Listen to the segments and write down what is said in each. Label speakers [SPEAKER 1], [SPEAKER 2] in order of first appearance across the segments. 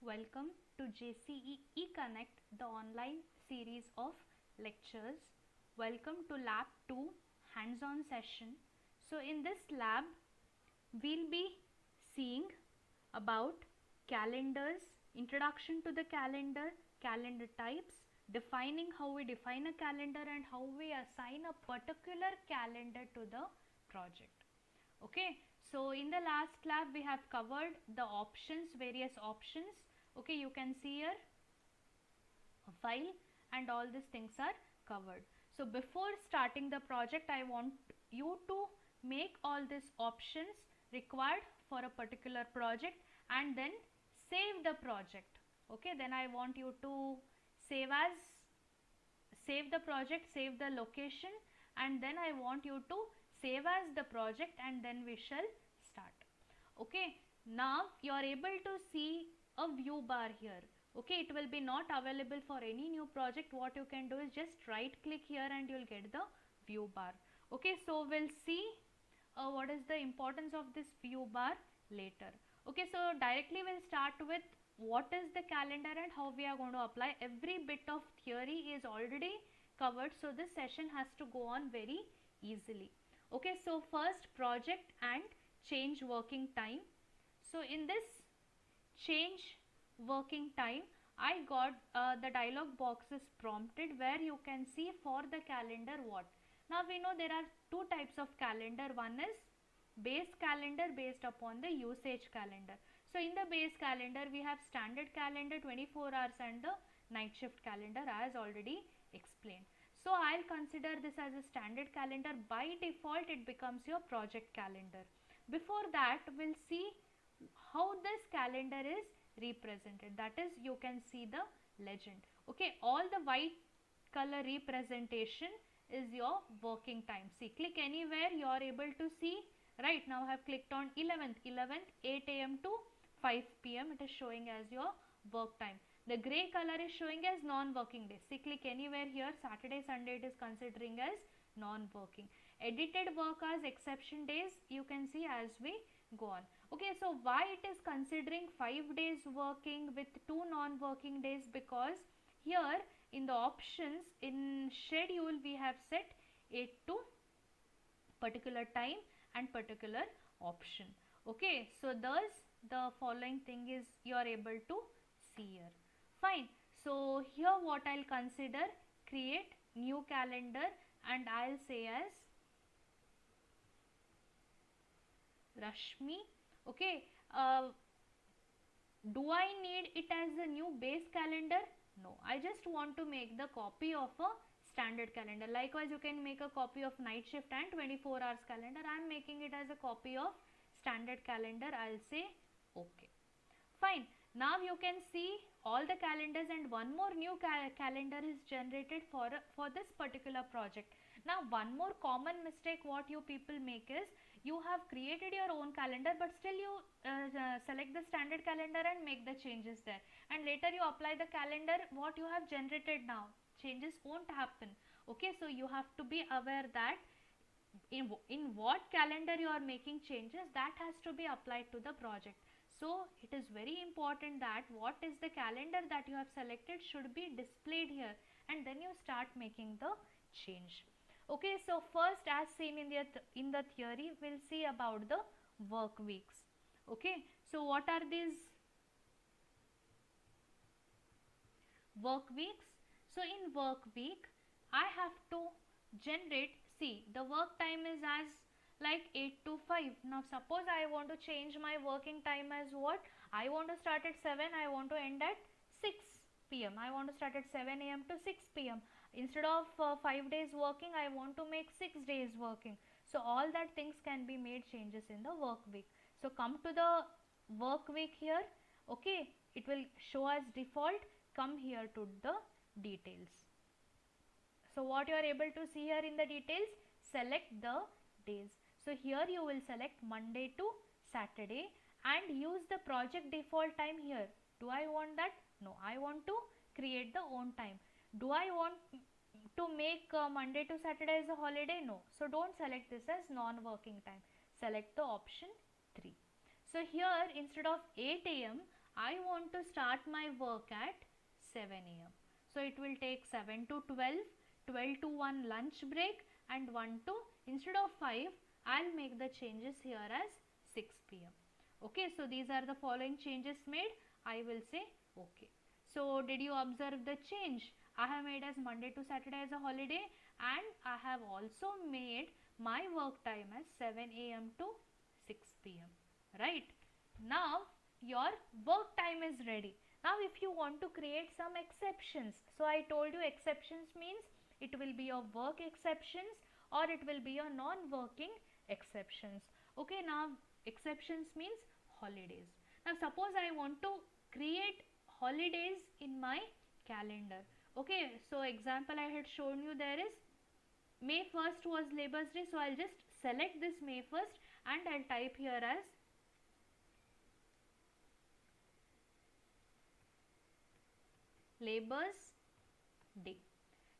[SPEAKER 1] Welcome to JCE eConnect, the online series of lectures. Welcome to Lab 2 hands-on session. So in this lab, we'll be seeing about calendars, introduction to the calendar, calendar types, defining how we define a calendar and how we assign a particular calendar to the project. Okay, so in the last lab we have covered the options, various options. Okay, you can see here a file and all these things are covered. So before starting the project, I want you to make all these options required for a particular project and then save the project. Okay, then I want you to save the project, save the location, and then I want you to save as the project, and then we shall start. Okay, now you are able to see a view bar here. Okay, it will be not available for any new project. What you can do is just right click here and you'll get the view bar. Okay, so we'll see what is the importance of this view bar later. Okay, so directly we'll start with what is the calendar and how we are going to apply. Every bit of theory is already covered, so this session has to go on very easily. Okay, so first, project and change working time. So in this change working time, I got the dialog box is prompted where you can see for the calendar what. Now we know there are two types of calendar. One is base calendar based upon the usage calendar. So in the base calendar we have standard calendar 24 hours and the night shift calendar as already explained. So I'll consider this as a standard calendar. By default it becomes your project calendar. Before that we'll see how this calendar is represented. That is, you can see the legend. Okay, all the white color representation is your working time. See, click anywhere, you are able to see. Right now I have clicked on 11th 8 am to 5 pm. It is showing as your work time. The grey color is showing as non-working days. See, click anywhere here, Saturday, Sunday it is considering as non-working. Edited work as exception days, you can see as we go on. Okay, so why it is considering 5 days working with 2 non-working days? Because here in the options in schedule we have set 8 to particular time and particular option. Okay, so thus the following thing is you are able to see here. Fine, so here what I'll consider, create new calendar and I'll say as Rashmi. Okay, do I need it as a new base calendar? No, I just want to make the copy of a standard calendar. Likewise, you can make a copy of night shift and 24 hours calendar. I am making it as a copy of standard calendar. I'll say okay. Fine. Now you can see all the calendars and one more new calendar is generated for this particular project. Now one more common mistake what you people make is you have created your own calendar but still you select the standard calendar and make the changes there, and later you apply the calendar what you have generated. Now changes won't happen. Okay, so you have to be aware that in what calendar you are making changes, that has to be applied to the project. So it is very important that what is the calendar that you have selected should be displayed here, and then you start making the change. Okay, so first as seen in the theory, we'll see about the work weeks. Okay, so what are these work weeks? So in work week I have to generate, see, the work time is as like 8 to 5. Now suppose I want to change my working time as what? I want to start at 7, I want to end at 6 pm. I want to start at 7 am to 6 pm. Instead of 5 days working, I want to make 6 days working. So all that things can be made changes in the work week. So come to the work week here. Okay, it will show as default. Come here to the details. So what you are able to see here in the details, select the days. So here you will select Monday to Saturday and use the project default time here. Do I want that? No, I want to create the own time. Do I want to make Monday to Saturday as a holiday? No. So don't select this as non-working time. Select the option 3. So here instead of 8 am, I want to start my work at 7 a.m. So it will take 7 to 12, 12 to 1 lunch break, and 1 to, instead of 5, I'll make the changes here as 6 p.m. Okay, so these are the following changes made. I will say okay. So did you observe the change? I have made as Monday to Saturday as a holiday, and I have also made my work time as 7 a.m. to 6 p.m. Right? Now your work time is ready. Now if you want to create some exceptions, so I told you exceptions means it will be your work exceptions or it will be your non-working exceptions. Okay, now exceptions means holidays. Now suppose I want to create holidays in my calendar. Okay, so example I had shown you, there is May 1st was Labour's Day, so I'll just select this May 1st and I'll type here as Labour's Day.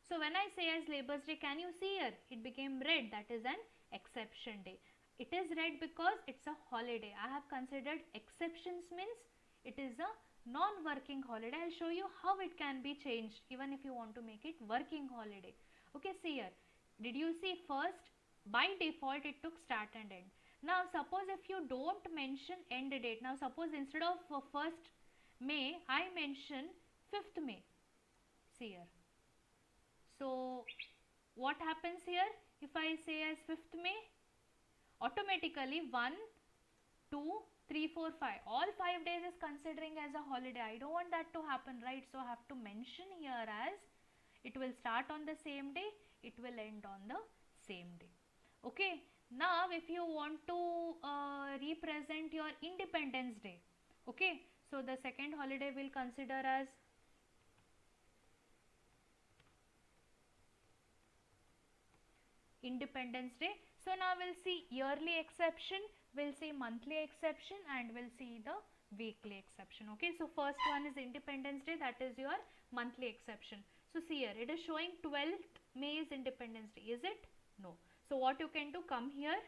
[SPEAKER 1] So when I say as Labour's Day, can you see here? It became red, that is an exception day. It is red because it's a holiday. I have considered exceptions means it is a non-working holiday. I'll show you how it can be changed even if you want to make it working holiday. Okay, see here. Did you see first? By default it took start and end. Now suppose if you don't mention end date. Now suppose instead of 1st May, I mention 5th May. See here. So what happens here? If I say as 5th May, automatically 1, 2, 3, 4, 5. All 5 days is considering as a holiday. I don't want that to happen, right? So I have to mention here as it will start on the same day, it will end on the same day. Okay. Now if you want to represent your Independence Day, okay, so the second holiday will consider as Independence Day. So now we'll see yearly exception, we'll see monthly exception, and we'll see the weekly exception. Okay, so first one is Independence Day, that is your monthly exception. So see here, it is showing 12th May is Independence Day, is it? No. So what you can do, come here,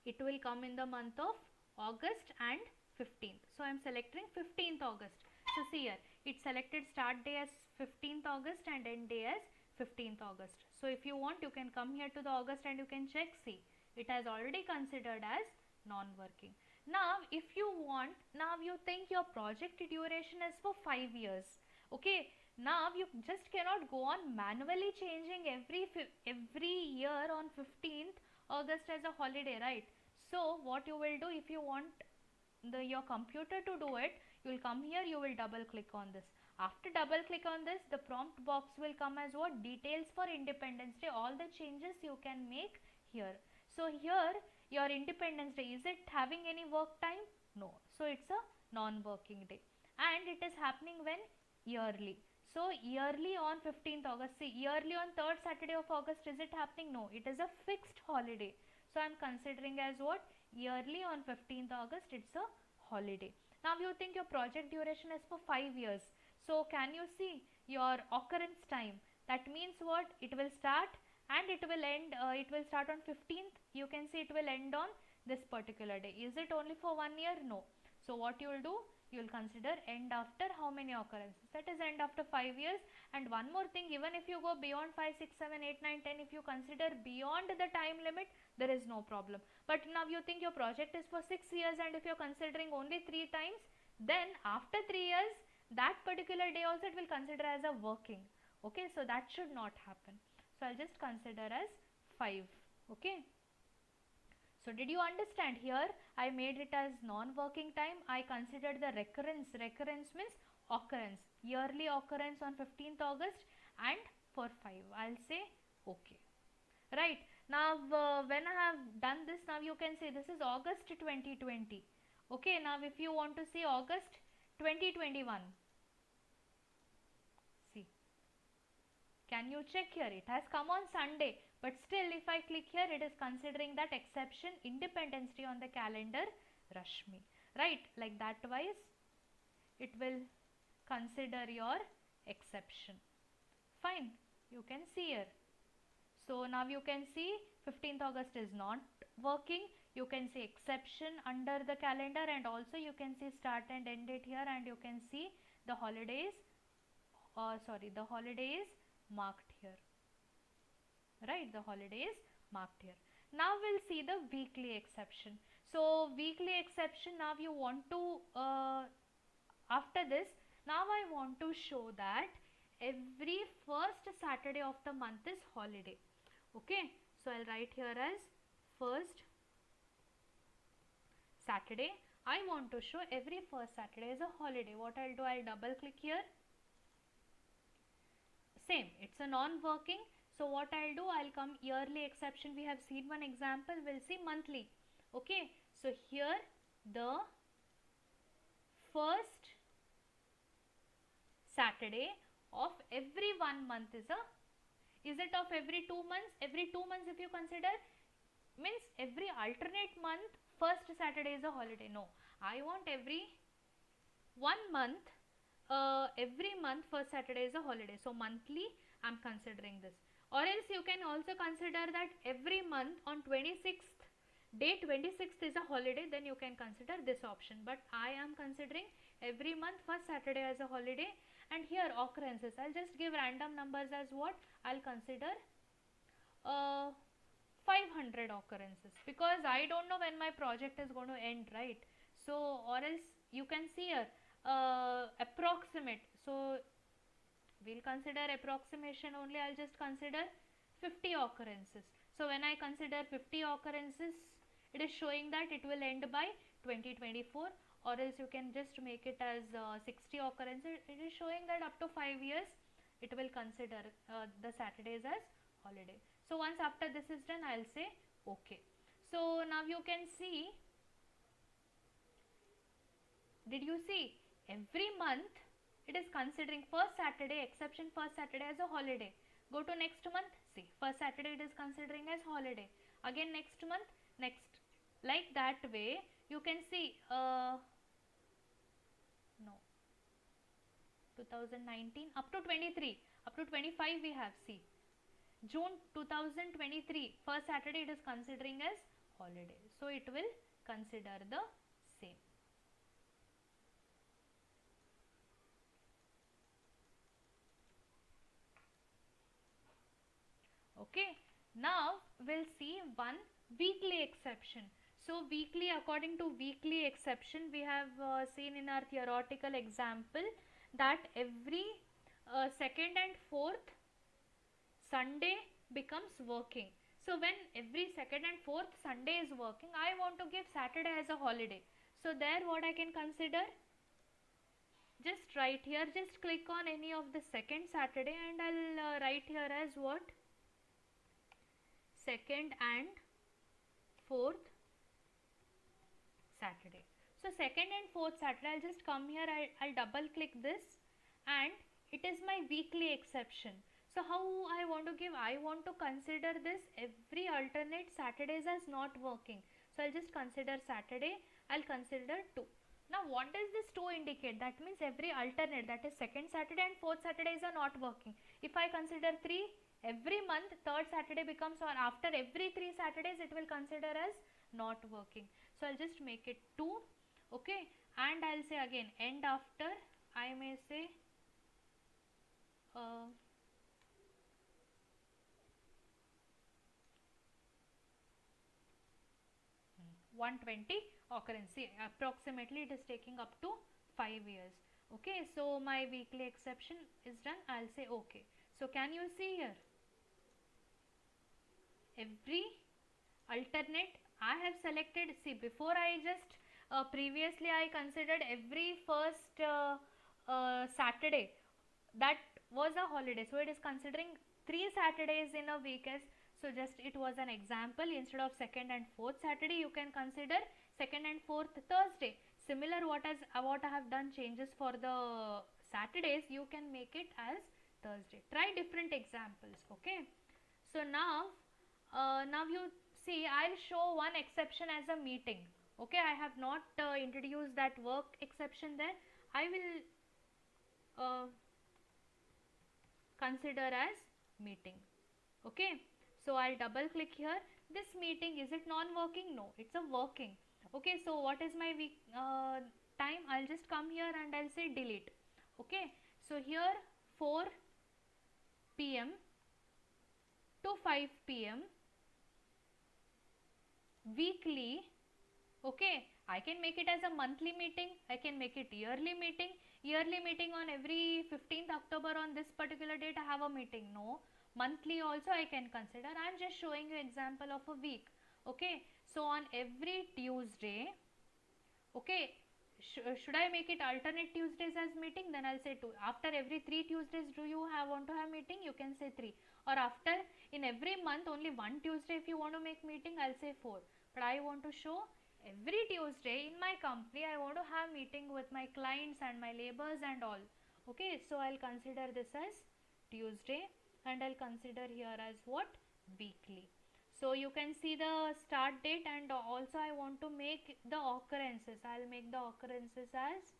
[SPEAKER 1] it will come in the month of August and 15th. So I am selecting 15th August. So see here, it selected start day as 15th August and end day as 15th August. So if you want, you can come here to the August and you can check, see, it has already considered as non-working. Now if you want, now you think your project duration is for 5 years. Okay, now you just cannot go on manually changing every year on 15th August as a holiday, right? So what you will do, if you want your computer to do it, you will come here, you will double click on this. After double click on this, the prompt box will come as what? Details for Independence Day. All the changes you can make here. So here your Independence Day, is it having any work time? No. So it's a non-working day. And it is happening when? Yearly. So yearly on 15th August. See, yearly on 3rd Saturday of August, is it happening? No. It is a fixed holiday. So I am considering as what? Yearly on 15th August, it's a holiday. Now you think your project duration is for 5 years. So can you see your occurrence time? That means what? It will start and it will end, it will start on 15th. You can see it will end on this particular day. Is it only for 1 year? No. So what you will do? You will consider end after how many occurrences? That is end after 5 years. And one more thing, even if you go beyond 5, 6, 7, 8, 9, 10, if you consider beyond the time limit, there is no problem. But now you think your project is for 6 years and if you are considering only 3 times, then after 3 years, that particular day also it will consider as a working. Okay, so that should not happen. So I'll just consider as 5. Okay. So did you understand? Here I made it as non-working time. I considered the recurrence. Recurrence means occurrence. Yearly occurrence on 15th August and for 5. I'll say okay. Right. Now when I have done this, now you can say this is August 2020. Okay. Now if you want to see August 2021. See. Can you check here? It has come on Sunday. But still if I click here, it is considering that exception Independence Day on the calendar Rashmi. Right. Like that wise it will consider your exception. Fine. You can see here. So now you can see 15th August is not working. you can see exception under the calendar, and also you can see start and end date here, and you can see the holidays, the holiday is marked here, right? The holiday is marked here. Now we'll see the weekly exception. So weekly exception, now you want to after this, now I want to show that every first Saturday of the month is holiday. Okay, so I'll write here as first Saturday. I want to show every first Saturday is a holiday. What I'll do, I'll double click here. Same, it's a non-working. So what I'll do, I'll come yearly exception. We have seen one example. We'll see monthly. Okay, so here the first Saturday of every 1 month is it of every 2 months? Every 2 months, if you consider, means every alternate month first Saturday is a holiday. No, I want every 1 month, every month first Saturday is a holiday. So monthly I'm considering this. Or else you can also consider that every month on 26th, day 26th is a holiday, then you can consider this option. But I am considering every month first Saturday as a holiday. And here occurrences, I'll just give random numbers as what? I'll consider 500 occurrences, because I don't know when my project is going to end, right? So, or else you can see here approximate. So we'll consider approximation only. I'll just consider 50 occurrences. So when I consider 50 occurrences, it is showing that it will end by 2024, or else you can just make it as 60 occurrences. It is showing that up to 5 years it will consider the Saturdays as holiday. So once after this is done, I'll say okay. So now you can see, did you see, every month it is considering first Saturday, exception first Saturday as a holiday. Go to next month, see, first Saturday it is considering as holiday. Again next month, next. Like that way you can see, no, 2019 up to 23, up to 25 we have, see, June 2023 first Saturday it is considering as holiday. So it will consider the same. Okay, now we'll see one weekly exception. So weekly, according to weekly exception, we have seen in our theoretical example that every second and fourth Sunday becomes working. So when every second and fourth Sunday is working, I want to give Saturday as a holiday. So there what I can consider, just write here, just click on any of the second Saturday and I'll write here as what? Second and fourth Saturday. So second and fourth Saturday, I'll just come here, I'll double click this, and it is my weekly exception. So how I want to give, I want to consider this every alternate Saturdays as not working. So I'll just consider Saturday, I'll consider 2. Now what does this 2 indicate? That means every alternate, that is second Saturday and fourth Saturdays are not working. If I consider 3, every month third Saturday becomes, or after every 3 Saturdays it will consider as not working. So I'll just make it 2. Okay, and I'll say again end after, I may say 120 occurrence. See, approximately it is taking up to 5 years. Okay, so my weekly exception is done. I'll say okay. So can you see here, every alternate I have selected. See, before I just previously I considered every first Saturday, that was a holiday, so it is considering 3 Saturdays in a week as, so just it was an example. Instead of second and fourth Saturday, you can consider second and fourth Thursday. Similar, what I have done changes for the Saturdays, you can make it as Thursday. Try different examples. Okay, so now you see, I'll show one exception as a meeting. Okay, I have not introduced that work exception there. I will consider as meeting. Okay, so I'll double click here. this meeting, is it non-working? No, it's a working. Okay, so what is my week time? I'll just come here and I'll say delete. Okay, so here 4 p.m. to 5 p.m. weekly. Okay, I can make it as a monthly meeting, I can make it yearly meeting on every 15th October on this particular date I have a meeting. No, monthly also I can consider. I am just showing you example of a week. Okay, so on every Tuesday, okay, should I make it alternate Tuesdays as meeting? Then I'll say 2. After every 3 Tuesdays do you want to have meeting? You can say 3. Or after in every month only 1 Tuesday if you want to make meeting, I'll say 4. But I want to show every Tuesday in my company I want to have meeting with my clients and my laborers and all. Okay, so I'll consider this as Tuesday and I'll consider here as what? Weekly. So you can see the start date, and also I want to make the occurrences. I'll make the occurrences as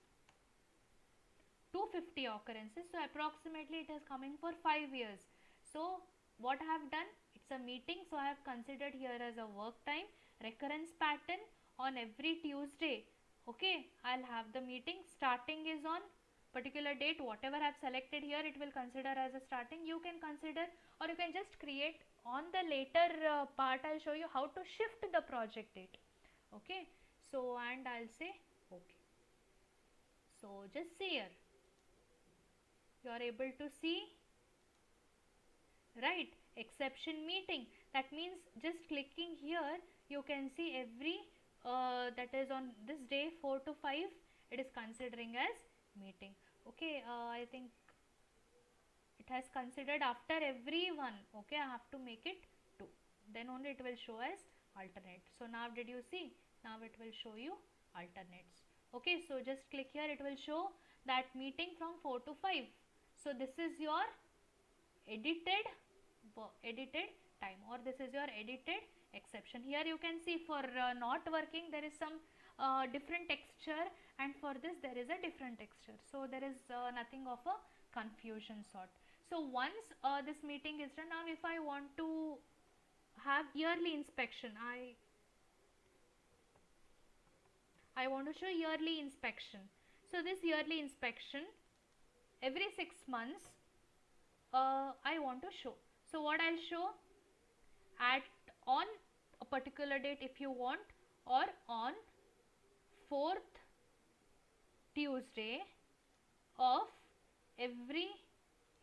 [SPEAKER 1] 250 occurrences. So approximately it is coming for 5 years. So what I have done, it's a meeting, so I have considered here as a work time. Recurrence pattern on every Tuesday. Okay, I'll have the meeting. Starting is on particular date, whatever I have selected here it will consider as a starting. You can consider, or you can just create on the later part. I'll show you how to shift the project date. Okay, so and I'll say okay. So just see here, you are able to see, right? Exception meeting, that means just clicking here you can see every that is on this day 4 to 5 it is considering as meeting. Okay, I think it has considered after every one. Okay, I have to make it 2, then only it will show as alternate. So now did you see? Now it will show you alternates. Okay, so just click here, it will show that meeting from 4 to 5. So this is your edited time, or this is your edited exception. Here you can see for not working there is some different texture, and for this there is a different texture, so there is nothing of a confusion sort. So once this meeting is done, now if I want to have yearly inspection, I want to show yearly inspection. So this yearly inspection every 6 months I want to show. So what I'll show, at on a particular date if you want, or on 4th Tuesday of every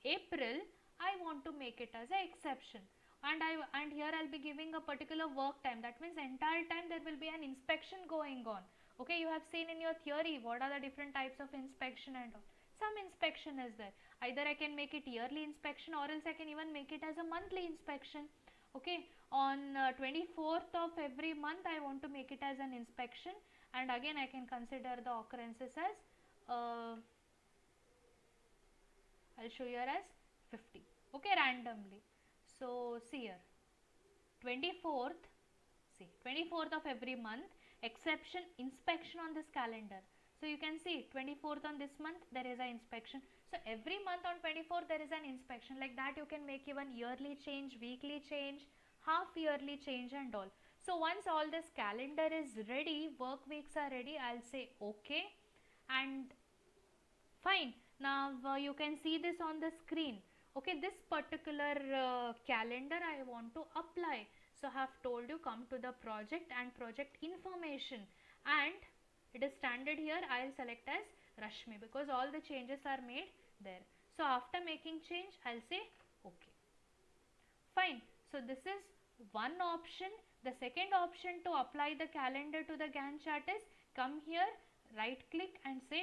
[SPEAKER 1] April I want to make it as an exception, and here I'll be giving a particular work time. That means entire time there will be an inspection going on. Okay, you have seen in your theory what are the different types of inspection and all. Some inspection is there. Either I can make it yearly inspection, or else I can even make it as a monthly inspection. Okay, on 24th of every month I want to make it as an inspection, and again I can consider the occurrences as I'll show here as 50. Okay, randomly. So see here, 24th, see 24th of every month, exception inspection on this calendar. So you can see 24th on this month there is an inspection. So every month on 24th there is an inspection. Like that you can make even yearly change, weekly change, half yearly change and all. So once all this calendar is ready, work weeks are ready, I'll say okay, and fine. Now you can see this on the screen. Okay, this particular calendar I want to apply. So I have told you, come to the project and project information, and it is standard here. I'll select as Rashmi because all the changes are made there. So after making change I'll say okay, fine. So this is one option. The second option to apply the calendar to the Gantt chart is come here, right click and say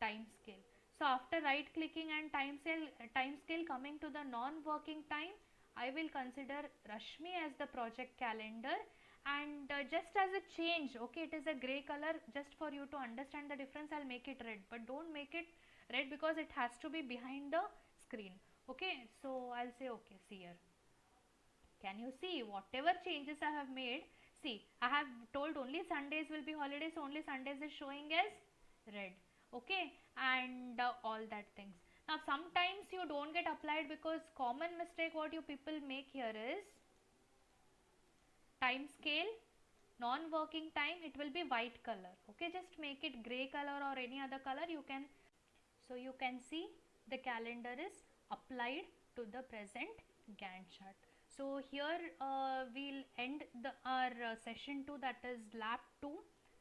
[SPEAKER 1] time scale. So after right clicking and time scale, coming to the non-working time, I will consider Rashmi as the project calendar, and just as a change, okay, it is a grey color, just for you to understand the difference I'll make it red, but don't make it red because it has to be behind the screen. Okay, so I'll say okay. See here, can you see whatever changes I have made? See, I have told only Sundays will be holidays, so only Sundays is showing as red. Okay, and all that things. Now sometimes you don't get applied because common mistake what you people make here is time scale, non-working time, it will be white color. Okay, just make it gray color or any other color you can. So you can see the calendar is applied to the present Gantt chart. So here we'll end our session 2, that is lab 2,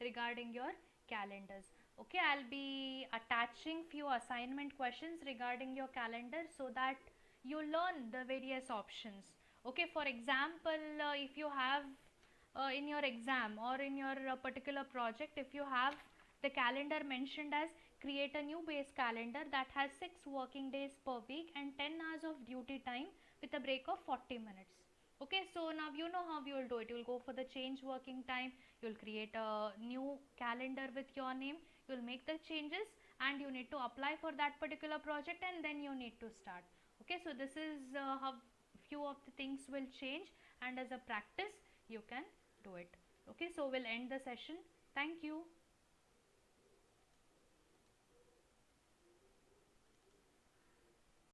[SPEAKER 1] regarding your calendars. Okay, I'll be attaching few assignment questions regarding your calendar so that you learn the various options. Okay, for example, if you have in your exam or in your particular project, if you have the calendar mentioned as create a new base calendar that has 6 working days per week and 10 hours of duty time with a break of 40 minutes. Okay, so now you know how you will do it. You will go for the change working time, you will create a new calendar with your name, you will make the changes and you need to apply for that particular project and then you need to start. Okay, so this is how few of the things will change, and as a practice you can do it. Okay, so we'll end the session. Thank you.